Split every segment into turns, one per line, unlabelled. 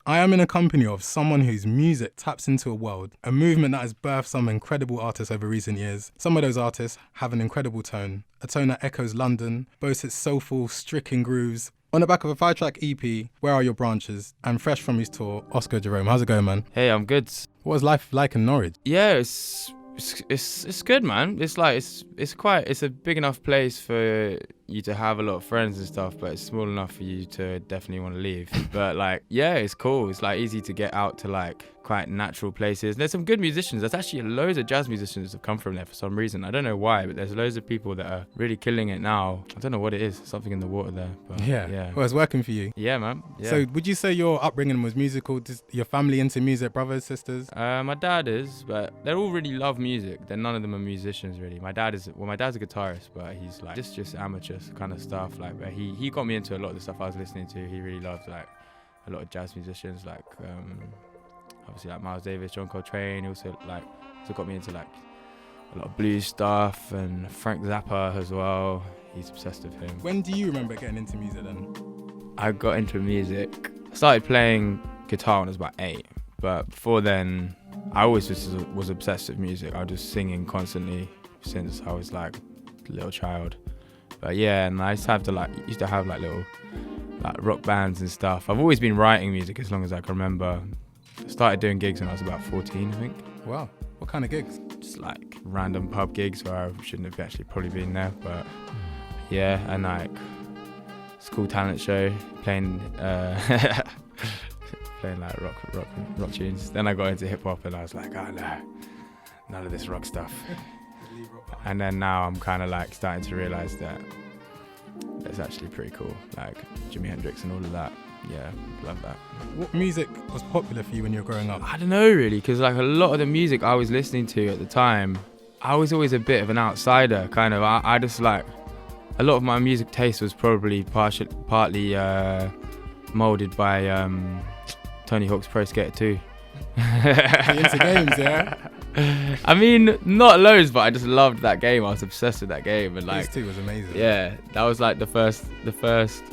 I am in a company of someone whose music taps into a world, a movement that has birthed some incredible artists over recent years. Some of those artists have an incredible tone, a tone that echoes London, boasts its soulful, stricken grooves. On the back of a 5-track EP, Where Are Your Branches? And fresh from his tour, Oscar Jerome. How's it going, man?
Hey, I'm good.
What was life like in Norwich?
Yeah, it's good, man. It's a big enough place for you to have a lot of friends and stuff, but it's small enough for you to definitely want to leave. But yeah, it's cool. It's easy to get out to quite natural places. There's some good musicians. There's actually loads of jazz musicians that have come from there for some reason. I don't know why, but there's loads of people that are really killing it now. I don't know what it is. Something in the water there. But yeah.
Well, it's working for you.
Yeah, man. Yeah.
So would you say your upbringing was musical? Does your family into music, brothers, sisters?
My dad is, but they all really love music. Then none of them are musicians really. My dad's a guitarist, but he's just amateur kind of stuff. But he got me into a lot of the stuff I was listening to. He really loved a lot of jazz musicians, obviously Miles Davis, John Coltrane. He also got me into a lot of blues stuff, and Frank Zappa as well. He's obsessed with him.
When do you remember getting into music then?
I got into music. I started playing guitar when I was about 8, but before then, I always just was obsessed with music. I was just singing constantly since I was a little child. But yeah, and I used to have little rock bands and stuff. I've always been writing music as long as I can remember. I started doing gigs when I was about 14, I think.
Wow. What kind of gigs?
Just random pub gigs where I shouldn't have actually probably been there. But yeah, and school talent show, playing playing rock tunes. Then I got into hip hop and I was like, oh no, none of this rock stuff. And then now I'm kind of starting to realize that it's actually pretty cool, Jimi Hendrix and all of that. Yeah, love that.
What music was popular for you when you were growing up?
I don't know really, because a lot of the music I was listening to at the time, I was always a bit of an outsider, kind of. I just a lot of my music taste was probably partly molded by Tony Hawk's Pro Skater 2.
Into games, yeah?
I mean, not loads, but I just loved that game. I was obsessed with that game, and
This too was amazing.
Yeah, that was the first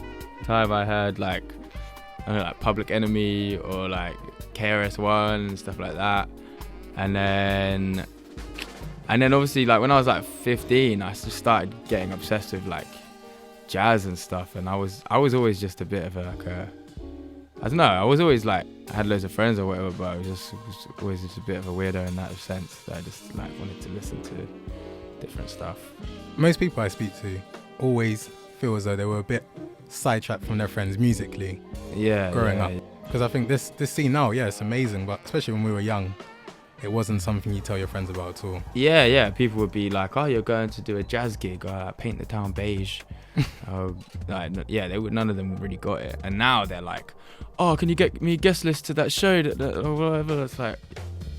time I heard Public Enemy or KRS-One and stuff like that, and then obviously when I was 15, I just started getting obsessed with jazz and stuff, and I was always just a bit of I don't know. I was always I had loads of friends or whatever, but I was always just a bit of a weirdo in that sense. That I just wanted to listen to different stuff.
Most people I speak to always feel as though they were a bit sidetracked from their friends musically.
Yeah.
Growing up, because I think this scene now, yeah, it's amazing, but especially when we were young, it wasn't something you tell your friends about at all.
Yeah. People would be like, "Oh, you're going to do a jazz gig, or paint the town beige." None of them really got it. And now they're like, "Oh, can you get me a guest list to that show or whatever?" It's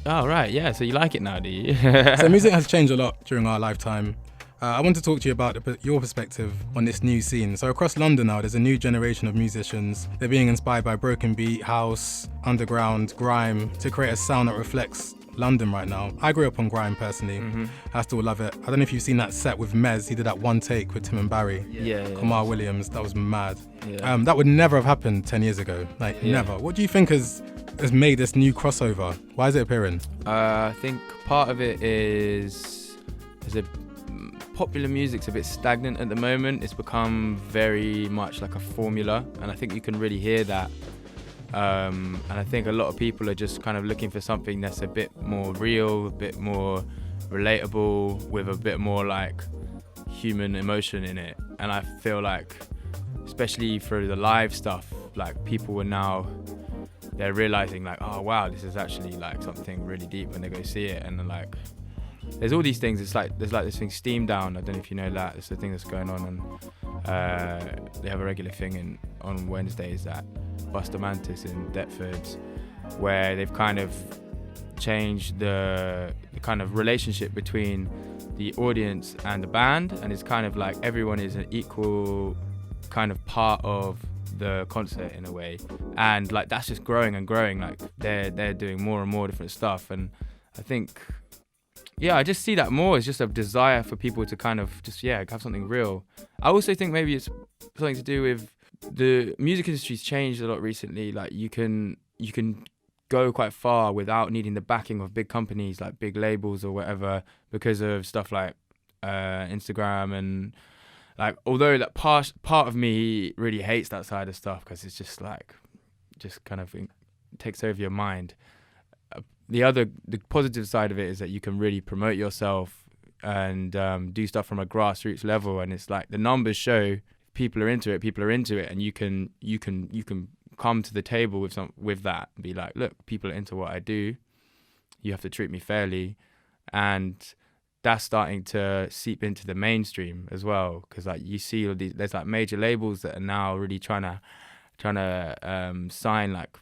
oh right, yeah. So you like it now, do you?
So music has changed a lot during our lifetime. I want to talk to you about your perspective on this new scene. So across London now, there's a new generation of musicians. They're being inspired by broken beat, house, underground, grime to create a sound that reflects London right now. I grew up on grime personally. Mm-hmm. I still love it. I don't know if you've seen that set with Mez. He did that one take with Tim and Barry.
Yeah.
Kamar Williams. That was mad.
Yeah.
That would never have happened 10 years ago. Never. What do you think has made this new crossover? Why is it appearing?
I think part of it is popular music's a bit stagnant at the moment. It's become very much like a formula, and I think you can really hear that. And I think a lot of people are just kind of looking for something that's a bit more real, a bit more relatable, with a bit more human emotion in it. And I feel especially through the live stuff, people are now, they're realizing oh wow, this is actually something really deep when they go see it. And then there's all these things. It's there's this thing, Steam Down. I don't know if you know that. It's the thing that's going on, and they have a regular thing on Wednesdays at Buster Mantis in Deptford, where they've kind of changed the kind of relationship between the audience and the band, and it's kind of everyone is an equal kind of part of the concert in a way, and that's just growing and growing. They're doing more and more different stuff, and I think. Yeah, I just see that more as just a desire for people to kind of just, have something real. I also think maybe it's something to do with the music industry's changed a lot recently. You can you can go quite far without needing the backing of big companies like big labels or whatever, because of stuff like Instagram. And like, although that part of me really hates that side of stuff, because it's just like, just kind of takes over your mind. The positive side of it is that you can really promote yourself and do stuff from a grassroots level, and it's like the numbers show people are into it, and you can come to the table with that and be like, look, people are into what I do, you have to treat me fairly. And that's starting to seep into the mainstream as well, because like you see all these, there's like major labels that are now really trying to sign like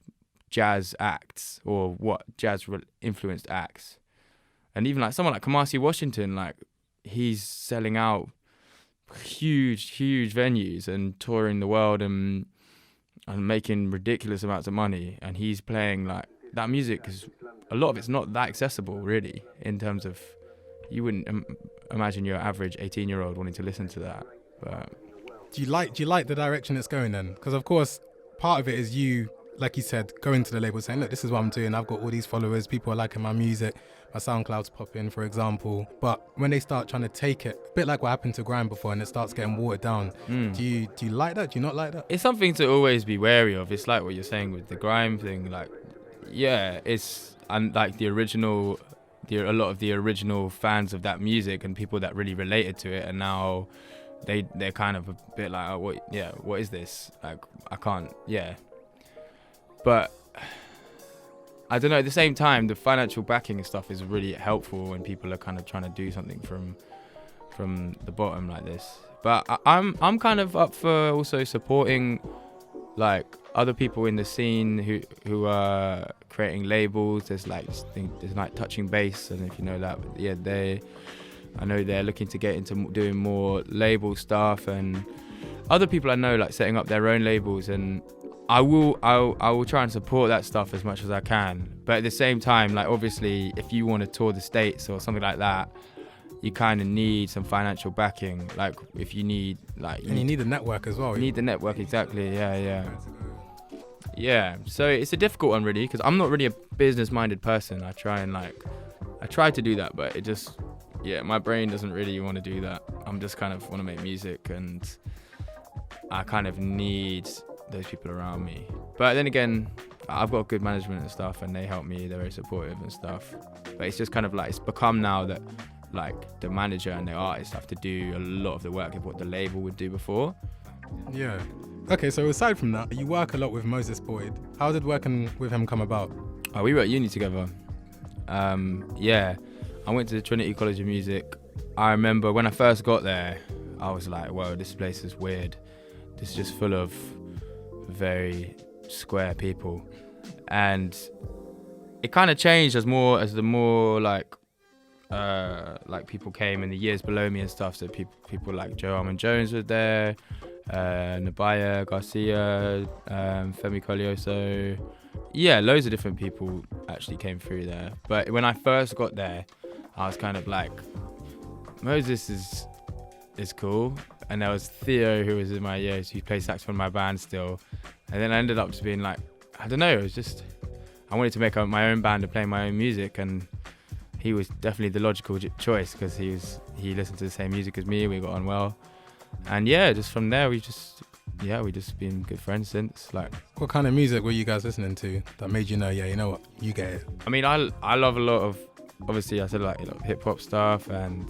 jazz acts or jazz influenced acts. And even like someone like Kamasi Washington, like he's selling out huge venues and touring the world and making ridiculous amounts of money, and he's playing like that music, because a lot of it's not that accessible really, in terms of you wouldn't imagine your average 18-year-old wanting to listen to that. But
do you like the direction it's going then? Because of course part of it is you, like you said, going to the label saying, look, this is what I'm doing, I've got all these followers, people are liking my music, my SoundCloud's popping, for example. But when they start trying to take it, a bit like what happened to grime before, and it starts getting watered down, do you like that? Do you not like that?
It's something to always be wary of. It's like what you're saying with the grime thing. Like, yeah, it's like a lot of the original fans of that music and people that really related to it, and now they're kind of a bit like, oh, what is this? Like, I can't, But I don't know, at the same time, the financial backing and stuff is really helpful when people are kind of trying to do something from the bottom like this. But I'm kind of up for also supporting like other people in the scene who are creating labels. There's like Touching Base, and if you know that, I know they're looking to get into doing more label stuff, and other people I know like setting up their own labels, and I will try and support that stuff as much as I can. But at the same time, like obviously if you want to tour the States or something like that, you kind of need some financial backing. Like if you need like...
And you need the network as well.
You need the network, exactly, yeah. So it's a difficult one really, because I'm not really a business-minded person. I try to do that, but it just... Yeah, my brain doesn't really want to do that. I'm just kind of want to make music, and I kind of need those people around me. But then again, I've got good management and stuff, and they help me. They're very supportive and stuff. But it's just kind of like, it's become now that like the manager and the artist have to do a lot of the work of what the label would do before.
Yeah. Okay, so aside from that, you work a lot with Moses Boyd. How did working with him come about?
Oh, we were at uni together. I went to the Trinity College of Music. I remember when I first got there, I was like, whoa, this place is weird. This is just full of very square people. And it kind of changed as the more like people came in the years below me and stuff. So people like Jerome Jones were there, Nabaya Garcia, Femi Colioso. Yeah, loads of different people actually came through there. But when I first got there, I was kind of like, Moses is cool. And there was Theo, who was in my years, who plays saxophone in my band still. And then I ended up just being like, I don't know, it was just, I wanted to make my own band and play my own music, and he was definitely the logical choice, because he listened to the same music as me, we got on well. And yeah, just from there, we just been good friends since. Like,
what kind of music were you guys listening to that made you know, yeah, you know what, you get it?
I mean, I love a lot of, obviously I said like a lot of hip hop stuff and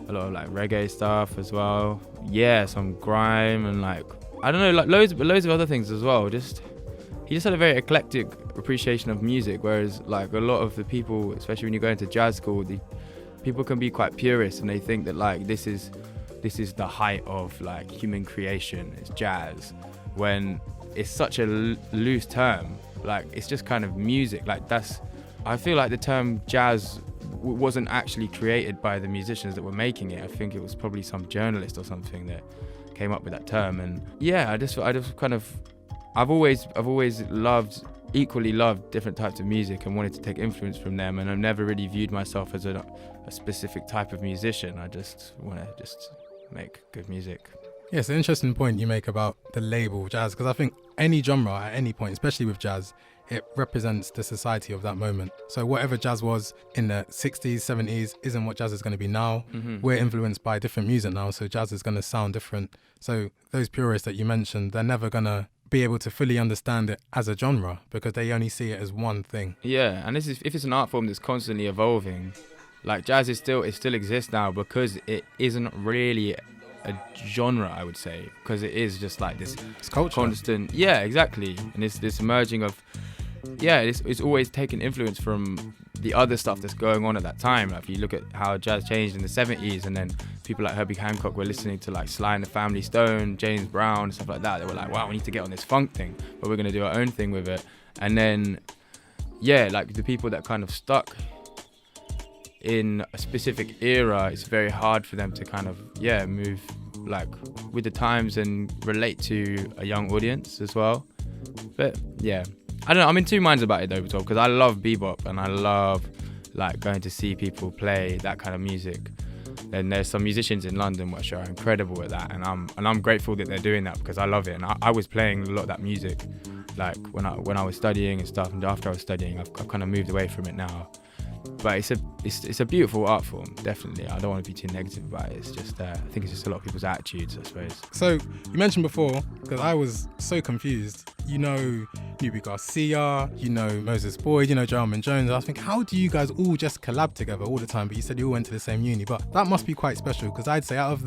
a lot of like reggae stuff as well. Yeah, some grime and like, I don't know, like loads of other things as well. He just had a very eclectic appreciation of music, whereas like a lot of the people, especially when you go into jazz school, the people can be quite purist, and they think that like this is the height of like human creation, it's jazz, when it's such a loose term. Like it's just kind of music. Like I feel like the term jazz wasn't actually created by the musicians that were making it. I think it was probably some journalist or something that came up with that term. And yeah, I just kind of, I've always equally loved different types of music and wanted to take influence from them, and I've never really viewed myself as a specific type of musician. I just want to just make good music.
Yeah, it's an interesting point you make about the label jazz, because I think any genre at any point, especially with jazz, it represents the society of that moment. So whatever jazz was in the 60s, 70s isn't what jazz is going to be now. We're influenced by different music now, so jazz is going to sound different. So those purists that you mentioned, they're never going to be able to fully understand it as a genre because they only see it as one thing.
Yeah, and this is, if it's an art form that's constantly evolving, like jazz it still exists now because it isn't really a genre, I would say, because it is just like this
It's culture.
constant, yeah, exactly, and it's this merging of, yeah, it's always taking influence from the other stuff that's going on at that time. Like if you look at how jazz changed in the 70s, and then people like Herbie Hancock were listening to like Sly and the Family Stone, James Brown, and stuff like that. They were like, wow, we need to get on this funk thing, but we're going to do our own thing with it. And then, yeah, like the people that kind of stuck in a specific era, it's very hard for them to kind of, yeah, move like with the times and relate to a young audience as well. But yeah, I don't know, I'm in two minds about it though, because I love bebop and I love like going to see people play that kind of music. And there's some musicians in London which are incredible at that, and I'm grateful that they're doing that because I love it. And I was playing a lot of that music like when I was studying and stuff, and after I was studying I've kind of moved away from it now. But it's a beautiful art form, definitely. I don't want to be too negative about it. It's just I think it's just a lot of people's attitudes, I suppose.
So you mentioned before, because I was so confused, you know Newbie Garcia, you know Moses Boyd, you know Jerome J. I was thinking, how do you guys all just collab together all the time? But you said you all went to the same uni, but that must be quite special, because I'd say out of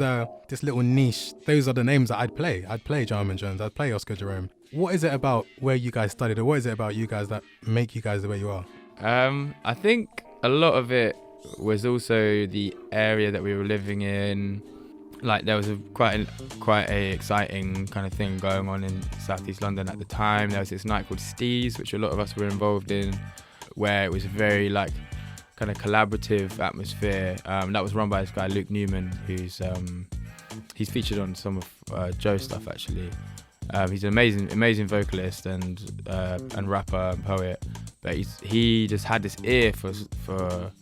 this little niche, those are the names that I'd play. I'd play Jerome J, I'd play Oscar Jerome. What is it about where you guys studied, or what is it about you guys that make you guys the way you are?
I think a lot of it was also the area that we were living in. Like there was quite a exciting kind of thing going on in Southeast London at the time. There was this night called Steez, which a lot of us were involved in, where it was a very like kind of collaborative atmosphere. That was run by this guy Luke Newman, who's he's featured on some of Joe's stuff actually. He's an amazing vocalist and rapper and poet, but he just had this ear for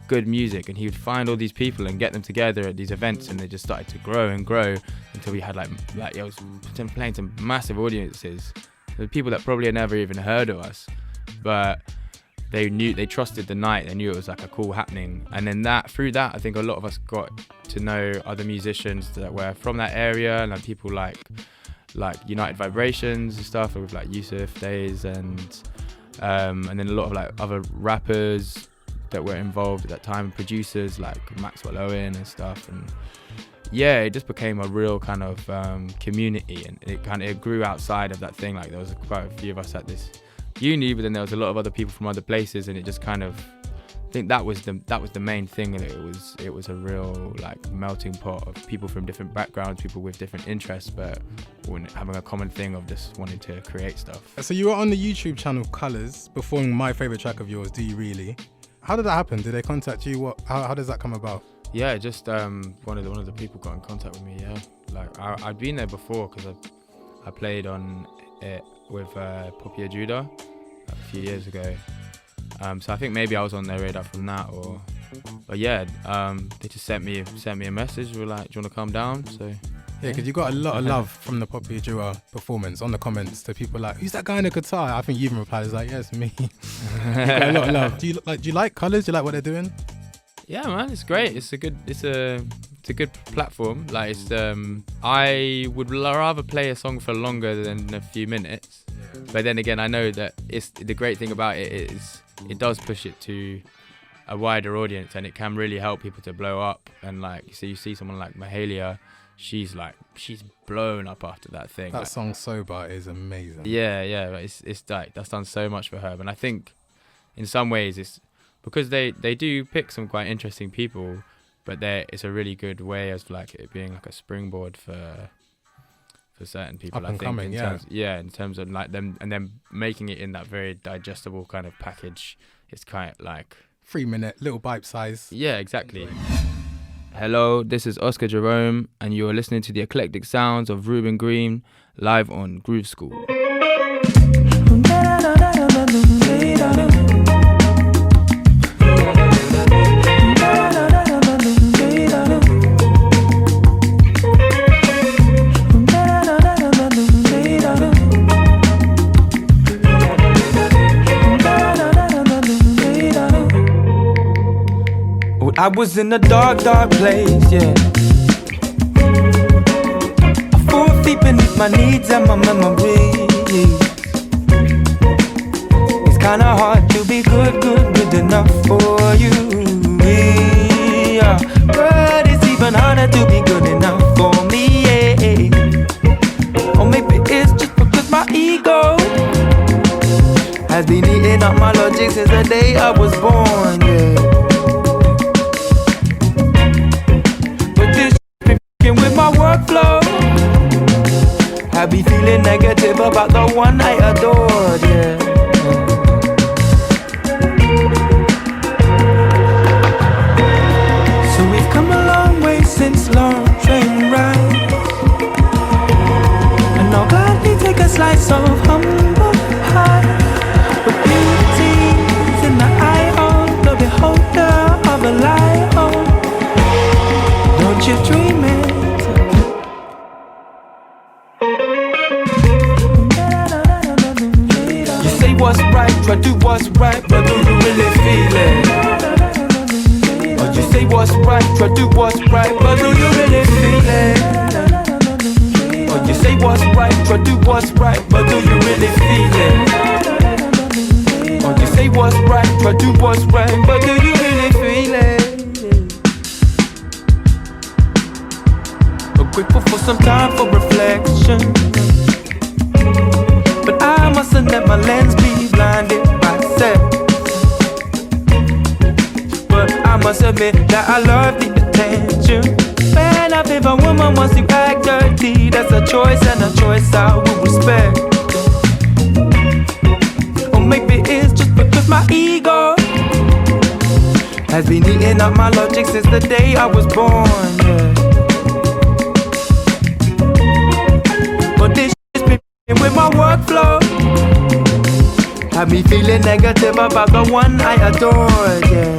good music, and he would find all these people and get them together at these events, and they just started to grow and grow until we had like it was playing to massive audiences. The people that probably had never even heard of us, but they trusted the night. They knew it was like a cool happening, and then through that, I think a lot of us got to know other musicians that were from that area, and like people like United Vibrations and stuff with like Yusuf Days, and then a lot of like other rappers that were involved at that time, producers like Maxwell Owen and stuff. And yeah, it just became a real kind of community, and it grew outside of that thing. Like there was quite a few of us at this uni, but then there was a lot of other people from other places, and it just kind of, I think that was the main thing, and it was a real like melting pot of people from different backgrounds, people with different interests, but having a common thing of just wanting to create stuff.
So you were on the YouTube channel Colours performing my favourite track of yours, Do You Really? How did that happen? Did they contact you? How does that come about?
Yeah, just one of the people got in contact with me. Yeah, like I'd been there before because I played on it with Poppy Judah a few years ago. So I think maybe I was on their radar from that, but yeah, they just sent me a message. We were like, "Do you want to come down?" So
yeah, because you got a lot of love from the Poppy Judah performance on the comments to people like, "Who's that guy in the guitar?" I think you even replied, "It's like, yeah, it's me." You got a lot of love. Do you like Colours? Do you like what they're doing?
Yeah, man, it's great. It's a good platform. Like it's I would rather play a song for longer than a few minutes. But then again, I know that it's the great thing about it is it does push it to a wider audience, and it can really help people to blow up. And like, so you see someone like Mahalia, she's blown up after that thing.
That song Sober is amazing.
Yeah, it's like that's done so much for her. And I think in some ways it's because they do pick some quite interesting people, but it's a really good way of like it being like a springboard for certain people.
Up and coming,
in terms of like them, and then making it in that very digestible kind of package. It's kind of like
3-minute little bite size.
Yeah, exactly. Hello, this is Oscar Jerome, and you are listening to the eclectic sounds of Reuben Green live on Groove School.
I was in a dark, dark place, yeah. 4 feet beneath my needs and my memories. It's kinda hard to be good, good enough for you, yeah. But it's even harder to be good enough for me, yeah. Or maybe it's just because my ego has been eating up my logic since the day I was born, yeah. But this been f***ing with my workflow. I be feeling negative about the one I adored, yeah. So we've come a long way since long train rides, and I'll gladly take a slice of humble pie. With beauty's in the eye of the beholder of a lie, oh, don't you dream it? You say what's right, try do what's right, but do you really feel it? Or you say what's right, try do what's right, but do you really feel it? Or you say what's right, try do what's right, but do you really feel it? Or you say what's right, try do what's right, but do you really feel it? But grateful for some time for reflection, but I mustn't let my lens be blinded by sex. But I must admit that I love the attention. Man, if a woman wants to act dirty, that's a choice and a choice I will respect. Or maybe it's just because my ego has been eating up my logic since the day I was born, yeah. But this shit's been with my workflow. Had me feeling negative about the one I adored, yeah.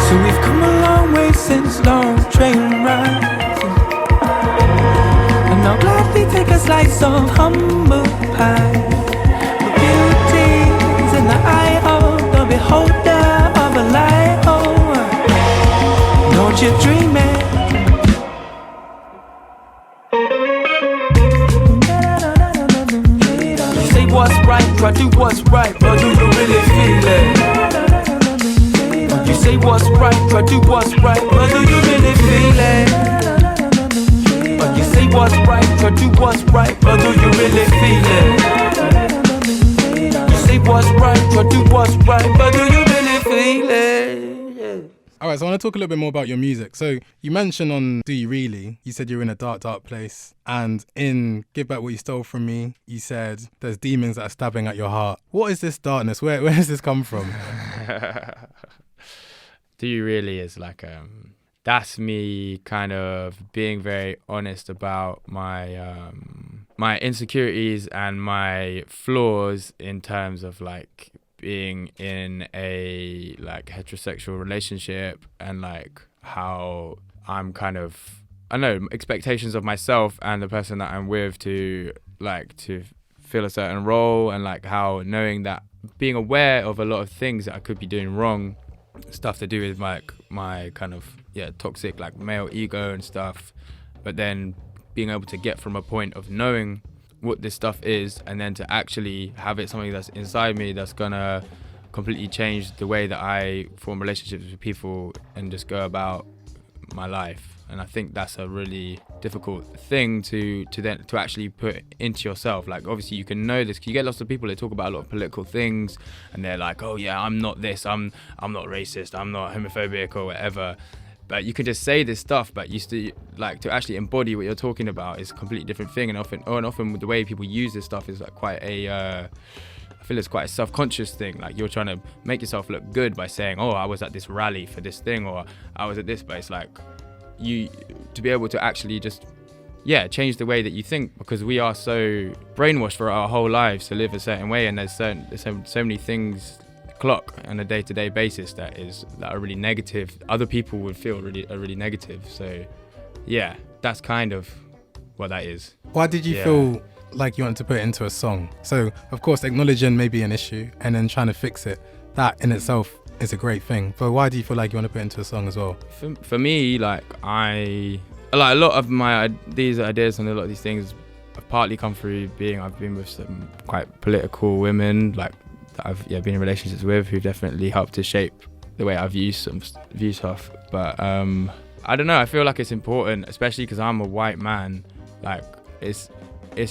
So we've come a long way since long train rides, and I'll gladly take a slice of humble pie. The beauty's in the eye of the beholder of a lie, oh, don't you dream it? You say what's right, try do what's right, but do you really feel it? You say what's right, try do what's right, but do you really feel it? Or you say what's right, try do what's right, but do you really feel it? You say what's right, try do what's right, but do you really feel it? Yeah.
All right, so I want to talk a little bit more about your music. So you mentioned on Do You Really, you said you're in a dark, dark place. And in Give Back What You Stole From Me, you said there's demons that are stabbing at your heart. What is this darkness? Where does this come from?
Do You Really is like, that's me kind of being very honest about my my insecurities and my flaws in terms of like being in a like heterosexual relationship, and like how I'm kind of, I don't know, expectations of myself and the person that I'm with to like to fill a certain role, and like how knowing that, being aware of a lot of things that I could be doing wrong, stuff to do with my kind of toxic like male ego and stuff, but then being able to get from a point of knowing what this stuff is, and then to actually have it something that's inside me that's gonna completely change the way that I form relationships with people and just go about my life. And I think that's a really difficult thing to actually put into yourself. Like obviously you can know this, you get lots of people that talk about a lot of political things and they're like, oh yeah, I'm not this, I'm not racist, I'm not homophobic or whatever. But you can just say this stuff, but you still like to actually embody what you're talking about is a completely different thing. And often the way people use this stuff is like quite a, I feel it's quite a self-conscious thing. Like you're trying to make yourself look good by saying, oh, I was at this rally for this thing, or I was at this place. Like you, to be able to actually just, change the way that you think, because we are so brainwashed for our whole lives to live a certain way, and there's so many things clock on a day-to-day basis that are really negative. Other people would feel are really negative. So that's kind of what that is.
Why did you feel like you wanted to put it into a song. So, of course, acknowledging maybe an issue and then trying to fix it, that in itself is a great thing. But why do you feel like you want to put it into a song as well?
For me, like a lot of these ideas and a lot of these things have partly come through I've been with some quite political women, like that I've been in relationships with, who definitely helped to shape the way I view stuff. But I don't know, I feel like it's important, especially because I'm a white man, like it's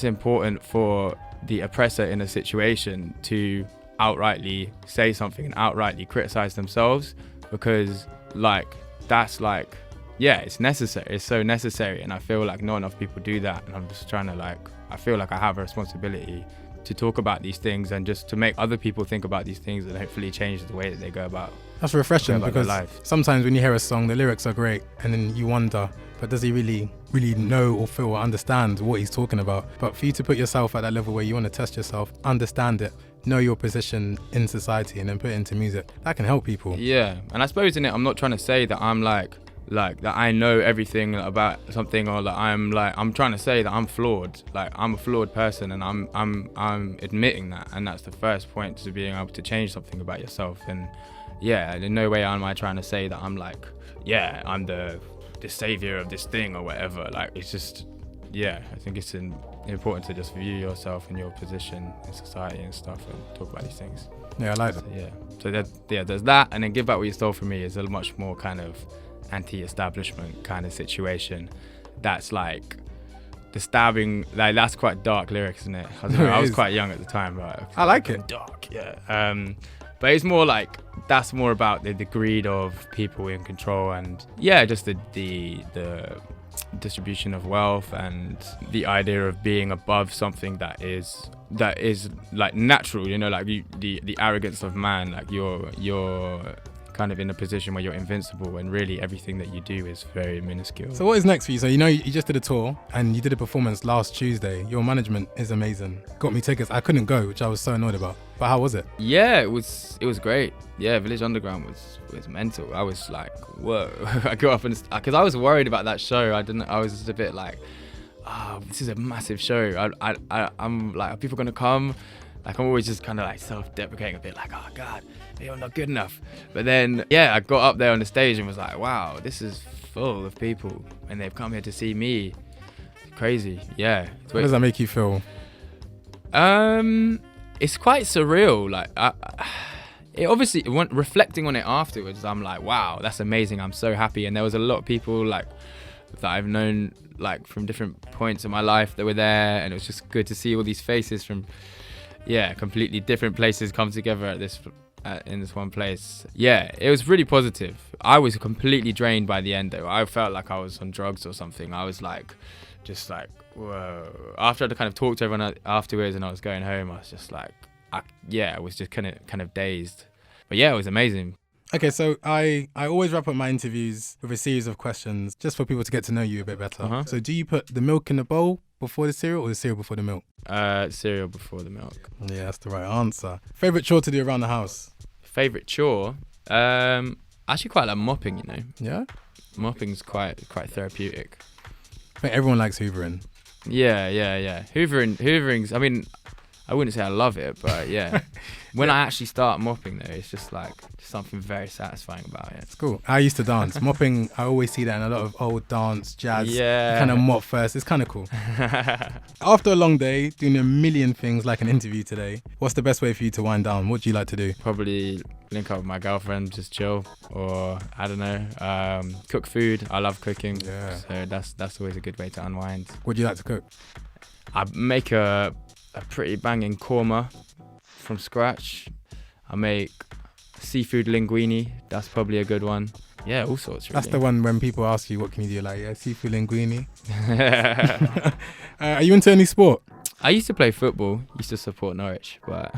important for the oppressor in a situation to outrightly say something and outrightly criticize themselves, because like that's like, yeah, it's necessary, it's so necessary, and I feel like not enough people do that, and I'm just trying to I feel like I have a responsibility to talk about these things and just to make other people think about these things and hopefully change the way that they go about.
That's refreshing, because sometimes when you hear a song, the lyrics are great and then you wonder, but does he really know or feel or understand what he's talking about? But for you to put yourself at that level where you want to test yourself, understand it, know your position in society, and then put it into music, that can help people.
Yeah, and I suppose in it, I'm not trying to say that I'm like that I know everything about something, or I'm trying to say that I'm flawed. Like, I'm a flawed person, and I'm admitting that, and that's the first point to being able to change something about yourself. And yeah, in no way am I trying to say that I'm like, yeah, I'm the savior of this thing or whatever. Like, it's just, yeah, I think it's important to just view yourself and your position in society and stuff and talk about these things.
Yeah, I like that.
So there's that, and then Give Back What You Stole From Me is a much more kind of anti-establishment kind of situation. That's like the stabbing, like that's quite dark lyrics, isn't it? I don't know, I was quite young at the time, but
I like it.
Dark, yeah. But it's more like, that's more about the greed of people in control, and yeah, just the distribution of wealth, and the idea of being above something that is like natural, you know, like the arrogance of man, like you're kind of in a position where you're invincible when really everything that you do is very minuscule.
So what is next for you? So you know, you just did a tour and you did a performance last Tuesday. Your management is amazing. Got me tickets. I couldn't go, which I was so annoyed about. But how was it?
Yeah, it was great. Yeah, Village Underground was mental. I was like, whoa. I got up and, because I was worried about that show. I was just a bit like, this is a massive show. I'm like, are people gonna come? Like, I'm always just kind of like self-deprecating a bit, like, oh God, maybe I'm not good enough. But then, yeah, I got up there on the stage and was like, wow, this is full of people and they've come here to see me. Crazy, yeah.
How does that make you feel?
It's quite surreal. Like, it obviously, reflecting on it afterwards, I'm like, wow, that's amazing. I'm so happy. And there was a lot of people like that I've known, like, from different points in my life that were there, and it was just good to see all these faces from, yeah, completely different places come together in this one place. Yeah, it was really positive. I was completely drained by the end though. I felt like I was on drugs or something. I was like, just like, whoa. After I kind of talked to everyone afterwards and I was going home, I was just like, I was just kind of dazed. But yeah, it was amazing.
Okay, so I always wrap up my interviews with a series of questions just for people to get to know you a bit better. Uh-huh. So do you put the milk in the bowl before the cereal, or the cereal before the milk?
Cereal before the milk.
Yeah, that's the right answer. Favourite chore to do around the house?
Favourite chore? Actually quite like mopping, you know.
Yeah?
Mopping's quite therapeutic.
I think everyone likes hoovering.
Yeah. Hoovering's, I mean, I wouldn't say I love it, but yeah. When I actually start mopping though, it's just like something very satisfying about it.
It's cool. I used to dance. Mopping, I always see that in a lot of old dance, jazz.
Yeah.
You kind of mop first. It's kind of cool. After a long day, doing a million things like an interview today, what's the best way for you to wind down? What do you like to do?
Probably link up with my girlfriend, just chill, or I don't know, cook food. I love cooking.
Yeah.
So that's always a good way to unwind.
What do you like to cook?
I make a pretty banging korma from scratch. I make seafood linguine. That's probably a good one. Yeah, all sorts. Really.
That's the one when people ask you, what can you do? Like, yeah, seafood linguine. Are you into any sport?
I used to play football. Used to support Norwich, but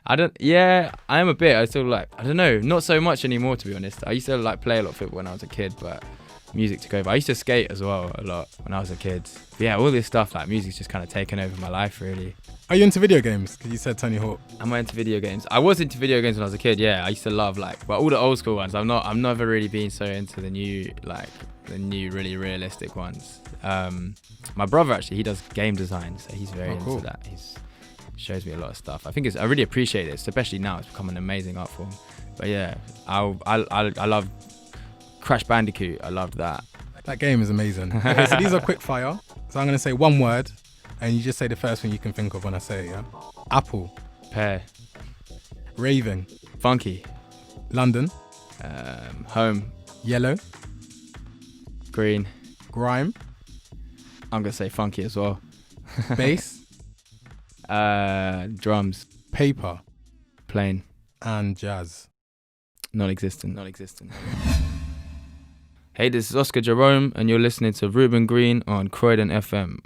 I don't. Yeah, I am a bit. I still like. I don't know. Not so much anymore, to be honest. I used to like play a lot of football when I was a kid, but music took over. I used to skate as well a lot when I was a kid. But yeah, all this stuff, like music's just kind of taken over my life, really.
Are you into video games? Because you said Tony Hawk.
Am I into video games? I was into video games when I was a kid. Yeah, I used to love but all the old school ones. I'm never really been so into the new really realistic ones. My brother actually, he does game design, so he's very into that. He shows me a lot of stuff. I really appreciate it, especially now. It's become an amazing art form. But yeah, I love Crash Bandicoot. I loved that.
That game is amazing. Okay, so these are quick fire. So I'm going to say one word, and you just say the first thing you can think of when I say it, yeah? Apple.
Pear.
Raving.
Funky.
London.
Home.
Yellow.
Green.
Grime.
I'm going to say funky as well.
Bass.
Drums.
Paper.
Plain.
And jazz.
Non-existent. Hey, this is Oscar Jerome, and you're listening to Reuben Green on Croydon FM.